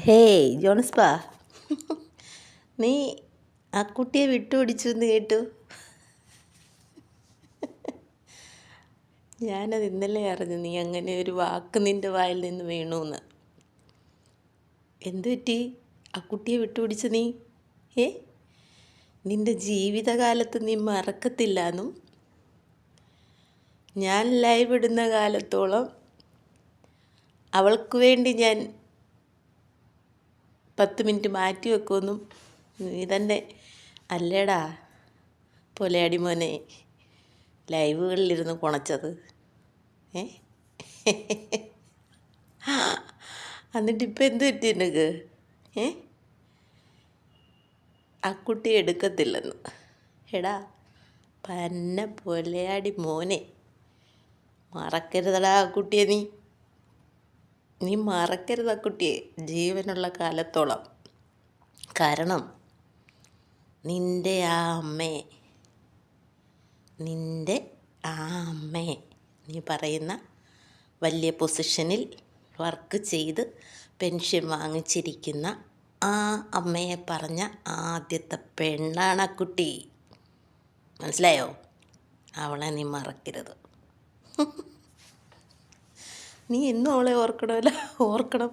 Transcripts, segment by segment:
Hey ജോൺസ്പാ, നീ ആ കുട്ടിയെ വിട്ടുപിടിച്ചു എന്ന് കേട്ടു. ഞാനത് ഇന്നലെ അറിഞ്ഞു, നീ അങ്ങനെ ഒരു വാക്ക് നിൻ്റെ വായിൽ നിന്ന് വീണു. എന്തു പറ്റി ആ കുട്ടിയെ വിട്ടുപിടിച്ച് നീ? നിൻ്റെ ജീവിതകാലത്ത് നീ മറക്കത്തില്ലെന്നും ഞാൻ ലൈവ് ഇടുന്ന കാലത്തോളം അവൾക്ക് വേണ്ടി ഞാൻ 10 മിനിറ്റ് മാറ്റി വെക്കുമെന്നും നീ തന്നെ അല്ലേടാ പൊലയാടി മോനെ ലൈവുകളിലിരുന്ന് കുണച്ചത്. എന്നിട്ടിപ്പോൾ എന്ത് പറ്റി എനിക്ക്? ആ കുട്ടി എടുക്കത്തില്ലെന്ന്. എടാ പന്ന പൊലയാടി മോനെ, മറക്കരുതടാ ആ കുട്ടിയെ. നീ മറക്കരുത് ആ കുട്ടിയെ ജീവനുള്ള കാലത്തോളം. കാരണം നിൻ്റെ ആ അമ്മയെ നീ പറയുന്ന വലിയ പൊസിഷനിൽ വർക്ക് ചെയ്ത് പെൻഷൻ വാങ്ങിച്ചിരിക്കുന്ന ആ അമ്മയെ പറഞ്ഞ ആദ്യത്തെ പെണ്ണാണ് ആ കുട്ടി. മനസ്സിലായോ? അവളെ നീ മറക്കരുത്. നീ എന്നും അവളെ ഓർക്കണം.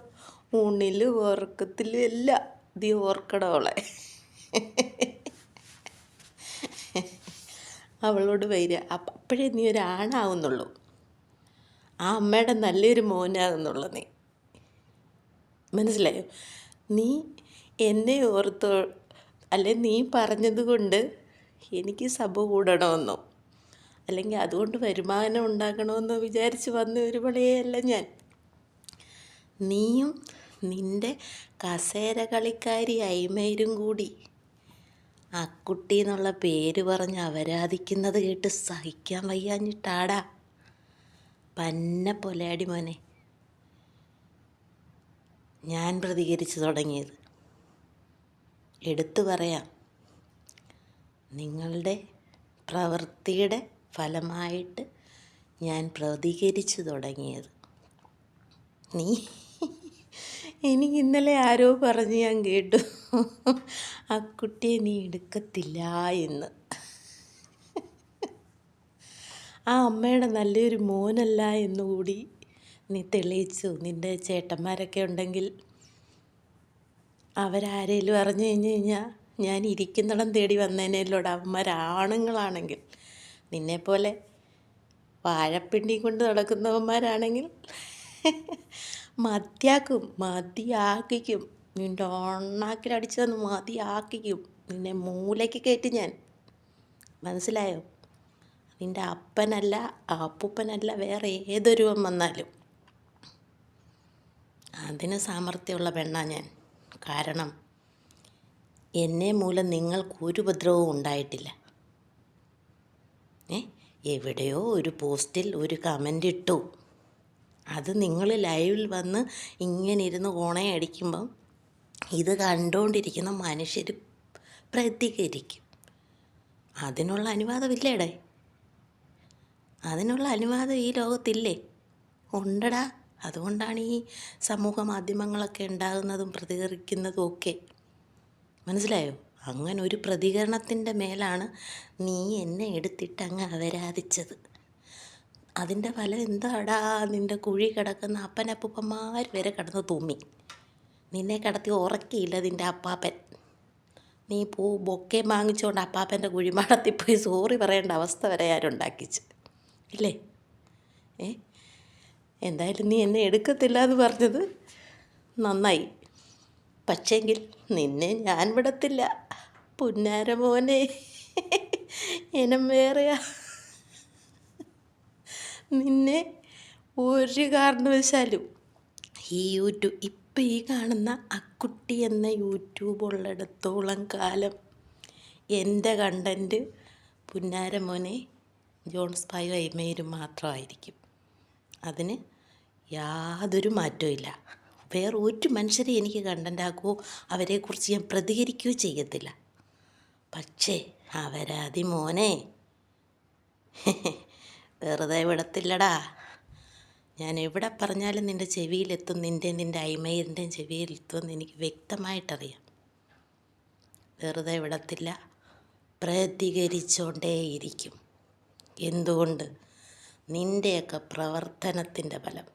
ഊണിലും ഉറക്കത്തിലും എല്ലാം നീ ഓർക്കണം അവളെ. അവളോട് വരിക, അപ്പോഴേ നീ ഒരാണാവുന്നുള്ളൂ. ആ അമ്മയുടെ നല്ലൊരു മോനാകുന്നുള്ളൂ നീ. മനസ്സിലായോ? നീ എന്നെ ഓർത്തോ, അല്ലെ നീ പറഞ്ഞത് കൊണ്ട് എനിക്ക് സഭ കൂടണമെന്നോ അല്ലെങ്കിൽ അതുകൊണ്ട് വരുമാനം ഉണ്ടാക്കണമെന്നോ വിചാരിച്ച് വന്ന ഒരു പണിയല്ല ഞാൻ. നീയും നിൻ്റെ കസേര കളിക്കാരി അയിമേരും കൂടി ആ കുട്ടി എന്നുള്ള പേര് പറഞ്ഞ് അപരാധിക്കുന്നത് കേട്ട് സഹിക്കാൻ വയ്യാഞ്ഞിട്ടാടാ പന്ന പൊലയാടി മോനെ ഞാൻ പ്രതികരിച്ചു തുടങ്ങിയത്. എടുത്തു പറയാം, നിങ്ങളുടെ പ്രവൃത്തിയുടെ ഫലമായിട്ട് ഞാൻ പ്രതികരിച്ചു തുടങ്ങിയത്. എനിക്ക് ഇന്നലെ ആരോ പറഞ്ഞ് ഞാൻ കേട്ടു, ആ കുട്ടിയെ നീ എടുക്കത്തില്ല എന്ന്. ആ അമ്മയുടെ നല്ലൊരു മോനല്ല എന്നുകൂടി നീ തെളിയിച്ചു. നിൻ്റെ ചേട്ടന്മാരൊക്കെ ഉണ്ടെങ്കിൽ അവരാരേലും അറിഞ്ഞു കഴിഞ്ഞാൽ ഞാൻ ഇരിക്കുന്നിടം തേടി വന്നേനല്ലോട്. അവന്മാരാണുങ്ങളാണെങ്കിൽ, നിന്നെപ്പോലെ വാഴപ്പിണ്ടി കൊണ്ട് നടക്കുന്നവന്മാരാണെങ്കിൽ മതിയാക്കിക്കും. നിൻ്റെ ഒണ്ണാക്കിലടിച്ചതെന്ന് മതിയാക്കിക്കും. നിന്നെ മൂലയ്ക്ക് കയറ്റി ഞാൻ. മനസ്സിലായോ? നിൻ്റെ അപ്പനല്ല അപ്പൂപ്പനല്ല വേറെ ഏതൊരുവൻ വന്നാലും അതിന് സാമർഥ്യമുള്ള പെണ്ണാ ഞാൻ. കാരണം എന്നെ മൂലം നിങ്ങൾക്കൊരു ഉപദ്രവവും ഉണ്ടായിട്ടില്ല. എവിടെയോ ഒരു പോസ്റ്റിൽ ഒരു കമൻ്റ് ഇട്ടു, അത് നിങ്ങൾ ലൈവിൽ വന്ന് ഇങ്ങനെ ഇരുന്ന് കോണയടിക്കുമ്പം ഇത് കണ്ടുകൊണ്ടിരിക്കുന്ന മനുഷ്യർ പ്രതികരിക്കും. അതിനുള്ള അനുവാദമില്ലേടേ? അതിനുള്ള അനുവാദം ഈ ലോകത്തില്ലേ? ഉണ്ടടാ. അതുകൊണ്ടാണ് ഈ സമൂഹ മാധ്യമങ്ങളൊക്കെ ഉണ്ടാകുന്നതും പ്രതികരിക്കുന്നതും ഒക്കെ. മനസ്സിലായോ? അങ്ങനെ ഒരു പ്രതികരണത്തിൻ്റെ മേലാണ് നീ എന്നെ എടുത്തിട്ട് അങ്ങ് അപരാധിച്ചത്. അതിൻ്റെ ഫലം എന്താടാ? നിൻ്റെ കുഴി കിടക്കുന്ന അപ്പനപ്പൂപ്പന്മാർ വരെ കിടന്ന് തുമ്മി. നിന്നെ കിടത്തി ഉറക്കിയില്ല നിൻ്റെ അപ്പാപ്പൻ. നീ ബൊക്കെ വാങ്ങിച്ചുകൊണ്ട് അപ്പാപ്പൻ്റെ കുഴിമാടത്തിൽ പോയി സോറി പറയേണ്ട അവസ്ഥ വരെ ആരുണ്ടാക്കിച്ച് ഇല്ലേ? എന്തായാലും നീ എന്നെ എടുക്കത്തില്ല എന്ന് പറഞ്ഞത് നന്നായി. പക്ഷേങ്കിൽ നിന്നെ ഞാൻ വിടത്തില്ല പുന്നാര മോനെ. ഇനം വേറെയാ. നിന്നെ ഒരു കാരണവശാലും ഇപ്പം ഈ കാണുന്ന അക്കുട്ടി എന്ന യൂട്യൂബ് ഉള്ളിടത്തോളം കാലം എൻ്റെ കണ്ടൻറ്റ് പുന്നാര മോനെ ജോൺസ്പായും അയിമേരും മാത്രമായിരിക്കും. അതിന് യാതൊരു മാറ്റവും ഇല്ല. വേറെ ഒരു മനുഷ്യരെ എനിക്ക് കണ്ടൻ്റാക്കുകയോ അവരെക്കുറിച്ച് ഞാൻ പ്രതികരിക്കുകയോ ചെയ്യത്തില്ല. പക്ഷേ അവരാതി മോനെ വെറുതെ വിടത്തില്ലടാ. ഞാൻ എവിടെ പറഞ്ഞാലും നിൻ്റെ ചെവിയിലെത്തും, നിൻ്റെ അയ്മയിരിൻ്റെയും ചെവിയിലെത്തുമെന്ന് എനിക്ക് വ്യക്തമായിട്ടറിയാം. വെറുതെ വിടത്തില്ല, പ്രതികരിച്ചുകൊണ്ടേയിരിക്കും. എന്തുകൊണ്ട്? നിൻ്റെയൊക്കെ പ്രവർത്തനത്തിൻ്റെ ഫലം.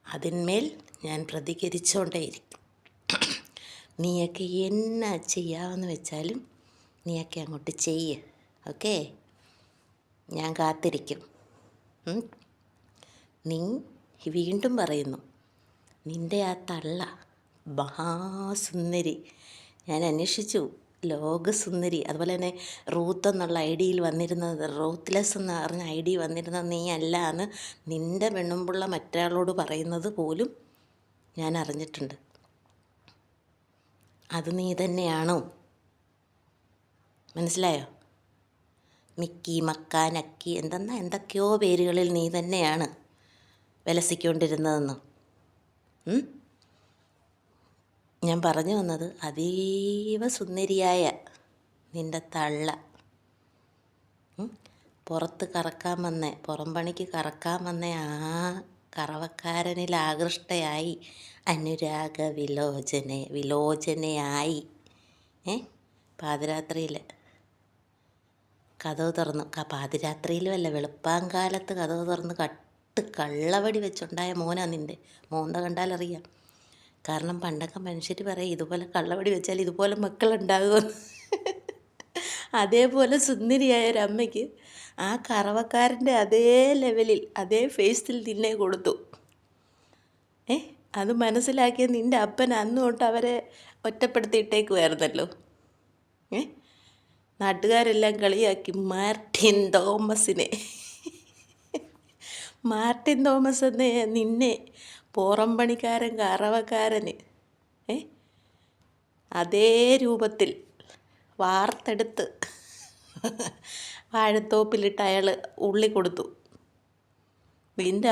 അതിന്മേൽ ഞാൻ പ്രതികരിച്ചുകൊണ്ടേയിരിക്കും. നീയൊക്കെ എന്നാ ചെയ്യാമെന്ന് വെച്ചാലും നീയൊക്കെ അങ്ങോട്ട് ചെയ്യ്. ഓക്കേ, ഞാൻ കാത്തിരിക്കും. നീ വീണ്ടും പറയുന്നു, നിൻ്റെ ആ തള്ള മഹാസുന്ദരി. ഞാൻ അന്വേഷിച്ചു, ലോകസുന്ദരി. അതുപോലെ തന്നെ റൂത്ത് എന്നുള്ള ഐഡിയിൽ വന്നിരുന്നത്, റൂത്ത്ലെസ് എന്ന് പറഞ്ഞ ഐഡി വന്നിരുന്നത് നീ അല്ല എന്ന് നിൻ്റെ പെണ്ണുമ്പുള്ള മറ്റൊരാളോട് പറയുന്നത് പോലും ഞാൻ അറിഞ്ഞിട്ടുണ്ട്. അത് നീ തന്നെയാണോ? മനസ്സിലായോ? മിക്കി, മക്ക, നക്കി, എന്തൊക്കെയോ പേരുകളിൽ നീ തന്നെയാണ് വിലസിക്കൊണ്ടിരുന്നതെന്ന്. ഞാൻ പറഞ്ഞു വന്നത്, അതീവ സുന്ദരിയായ നിൻ്റെ തള്ള പുറത്ത് കറക്കാൻ വന്നേ, പുറം പണിക്ക് കറക്കാൻ വന്ന ആ കറവക്കാരനിൽ ആകൃഷ്ടയായി അനുരാഗ വിലോചനയായി പാതിരാത്രിയിൽ കതവ് തുറന്നു, പാതിരാത്രിയിലും അല്ല, വെളുപ്പാങ്കാലത്ത് കതവ് തുറന്ന് കള്ളവടി വെച്ചുണ്ടായ മോനാ നിൻ്റെ. മോന്ത കണ്ടാലറിയാം. കാരണം പണ്ടൊക്കെ മനുഷ്യർ പറയും, ഇതുപോലെ കള്ളവടി വെച്ചാൽ ഇതുപോലെ മക്കളുണ്ടാകുമെന്ന്. അതേപോലെ സുന്ദരിയായൊരമ്മയ്ക്ക് ആ കറവക്കാരൻ്റെ അതേ ലെവലിൽ, അതേ ഫേസിൽ നിന്നെ കൊടുത്തു. അത് മനസ്സിലാക്കിയ നിൻ്റെ അപ്പൻ അന്ന് തൊട്ട് അവരെ ഒറ്റപ്പെടുത്തിയിട്ടേക്കുമായിരുന്നല്ലോ. നാട്ടുകാരെല്ലാം കളിയാക്കി മാർട്ടിൻ തോമസിനെ. മാർട്ടിൻ തോമസ് എന്ന നിന്നെ പോറമ്പണിക്കാരൻ കറവക്കാരന് അതേ രൂപത്തിൽ വാർത്തെടുത്ത് വാഴത്തോപ്പിലിട്ട് അയാൾ ഉള്ളി കൊടുത്തു. നിൻ്റെ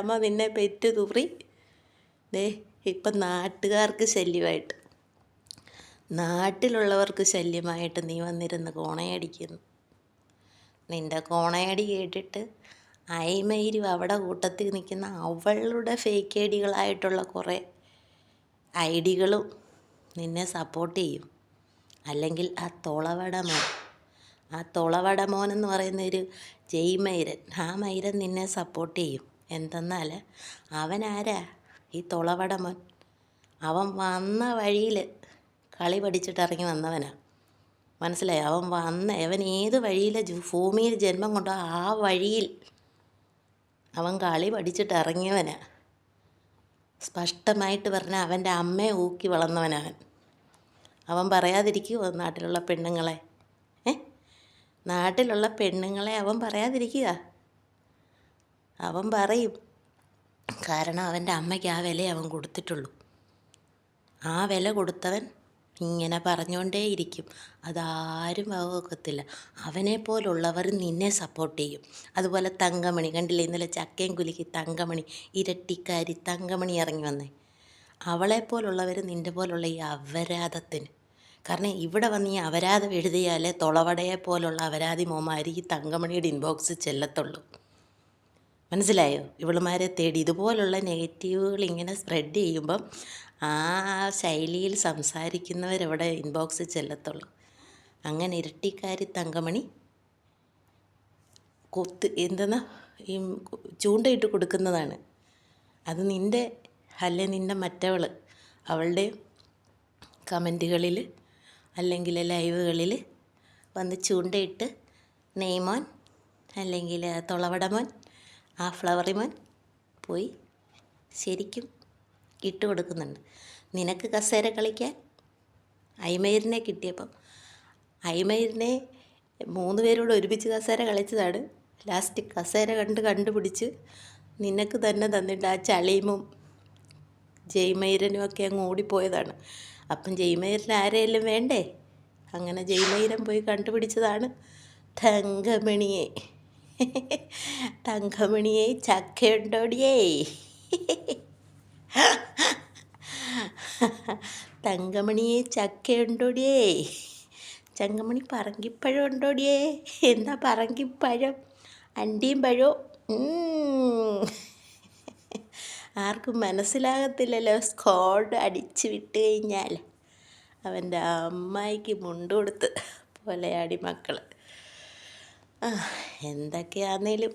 അമ്മ നിന്നെ പെറ്റ് തുറി ഇപ്പം നാട്ടുകാർക്ക് ശല്യമായിട്ട്, നാട്ടിലുള്ളവർക്ക് ശല്യമായിട്ട് നീ വന്നിരുന്ന് കോണയടിക്കുന്നു. നിൻ്റെ കോണയടി കേട്ടിട്ട് അയ്മയിരും അവിടെ കൂട്ടത്തിൽ നിൽക്കുന്ന അവളുടെ ഫേക്ക് ഐഡികളായിട്ടുള്ള കുറേ ഐഡികളും നിന്നെ സപ്പോർട്ട് ചെയ്യും. അല്ലെങ്കിൽ ആ തൊളവട മോൻ എന്ന് പറയുന്നൊരു ജയ്മൈരൻ, ആ മൈരൻ നിന്നെ സപ്പോർട്ട് ചെയ്യും. എന്തെന്നാൽ അവനാരാ? ഈ തൊളവട മോൻ. അവൻ വന്ന വഴിയിൽ കളി പഠിച്ചിട്ട് ഇറങ്ങി വന്നവനാ. മനസ്സിലായോ? അവൻ ഏത് വഴിയിൽ ഭൂമിയിൽ ജന്മം കൊണ്ടോ ആ വഴിയിൽ അവൻ കളി പഠിച്ചിട്ട് ഇറങ്ങിയവനാ. സ്പഷ്ടമായിട്ട് പറഞ്ഞാൽ അവൻ്റെ അമ്മയെ ഊക്കി വളർന്നവനവൻ. അവൻ പറയാതിരിക്കുമോ നാട്ടിലുള്ള പെണ്ണുങ്ങളെ? നാട്ടിലുള്ള പെണ്ണുങ്ങളെ അവൻ പറയാതിരിക്കുക? അവൻ പറയും. കാരണം അവൻ്റെ അമ്മയ്ക്ക് ആ വില അവൻ കൊടുത്തിട്ടുള്ളൂ. ആ വില കൊടുത്തവൻ ഇങ്ങനെ പറഞ്ഞുകൊണ്ടേയിരിക്കും. അതാരും വകവെക്കത്തില്ല. അവനെപ്പോലുള്ളവർ നിന്നെ സപ്പോർട്ട് ചെയ്യും. അതുപോലെ തങ്കമണി കണ്ടില്ലേ, ഇന്നലെ ചക്കയും കുലുക്കി തങ്കമണി, ഇരട്ടിക്കാരി തങ്കമണി ഇറങ്ങി വന്നേ. അവളെപ്പോലുള്ളവർ നിൻ്റെ പോലുള്ള ഈ അപരാധത്തിന്, കാരണം ഇവിടെ വന്ന് ഈ അപരാധം എഴുതിയാലേ തൊളവടയെ പോലുള്ള അപരാധി മോമാർ ഈ തങ്കമണിയുടെ ഇൻബോക്സിൽ ചെല്ലത്തുള്ളൂ. മനസ്സിലായോ? ഇവളുമാരെ തേടി ഇതുപോലുള്ള നെഗറ്റീവുകൾ ഇങ്ങനെ സ്പ്രെഡ് ചെയ്യുമ്പം ആ ശൈലിയിൽ സംസാരിക്കുന്നവരവിടെ ഇൻബോക്സിൽ ചെല്ലത്തുള്ളൂ. അങ്ങനെ ഇരട്ടിക്കാരി തങ്കമണി ഈ ചൂണ്ടയിട്ട് കൊടുക്കുന്നതാണ്. അത് നിൻ്റെ നിൻ്റെ മറ്റവൾ അവളുടെ കമൻറ്റുകളിൽ അല്ലെങ്കിൽ ലൈവുകളിൽ വന്ന് ചൂണ്ടയിട്ട് നെയ്മോൻ അല്ലെങ്കിൽ തൊളവടമോൻ, ആ ഫ്ലവറിമോൻ പോയി ശരിക്കും ഇട്ട് കൊടുക്കുന്നുണ്ട്. നിനക്ക് കസേര കളിക്കാൻ അയ്മയിരിനെ കിട്ടിയപ്പം അയ്മയിരിനെ 3 പേരോട് ഒരുമിച്ച് കസേര കളിച്ചതാണ്. ലാസ്റ്റ് കസേര കണ്ടുപിടിച്ച് നിനക്ക് തന്നെ തന്നിട്ട് ആ ചളീമും ജയ്മൈരനും ഒക്കെ അങ്ങ് ഓടിപ്പോയതാണ്. അപ്പം ജയ്മൈരന് ആരെയെല്ലാം വേണ്ടേ? അങ്ങനെ ജയ്മൈരൻ പോയി കണ്ടുപിടിച്ചതാണ് തങ്കമണിയെ. തങ്കമണിയെ ചക്കയുണ്ടോടിയേ, തങ്കമണിയെ ചക്കയുണ്ടോടിയേ, ചങ്കമണി പറങ്കിപ്പഴം ഉണ്ടോടിയേ. എന്താ പറങ്കിപ്പഴം? അണ്ടിയും പഴവും ഉം. ആർക്കും മനസ്സിലാകത്തില്ലല്ലോ, സ്കോഡ് അടിച്ച് വിട്ട് കഴിഞ്ഞാൽ അവൻ്റെ അമ്മായിക്ക് മുണ്ട് കൊടുത്ത് പോലെ അടിമക്കൾ. എന്തൊക്കെയാന്നേലും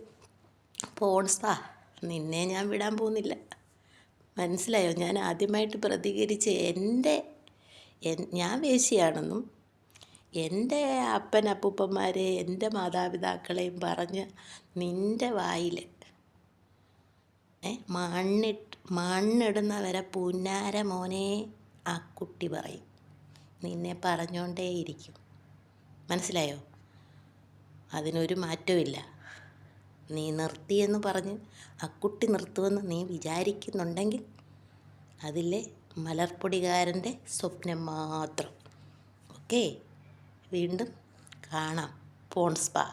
പോൺസ്പാ, നിന്നെ ഞാൻ വിടാൻ പോകുന്നില്ല. മനസ്സിലായോ? ഞാൻ ആദ്യമായിട്ട് പ്രതികരിച്ച് ഞാൻ വേശ്യയാണെന്നും എൻ്റെ അപ്പനപ്പൂപ്പന്മാരെ എൻ്റെ മാതാപിതാക്കളെയും പറഞ്ഞ് നിൻ്റെ വായിൽ മണ്ണിടുന്നവരെ പുന്നാര മോനെ ആ കുട്ടി പറയും. നിന്നെ പറഞ്ഞുകൊണ്ടേയിരിക്കും. മനസ്സിലായോ? അതിനൊരു മാറ്റമില്ല. നീ നിർത്തിയെന്ന് പറഞ്ഞ് ആ കുട്ടി നിർത്തുമെന്ന് നീ വിചാരിക്കുന്നുണ്ടെങ്കിൽ അതിലെ മലർപ്പൊടികാരൻ്റെ സ്വപ്നം മാത്രം. ഓക്കേ, വീണ്ടും കാണാം. പോൺസ്പാ.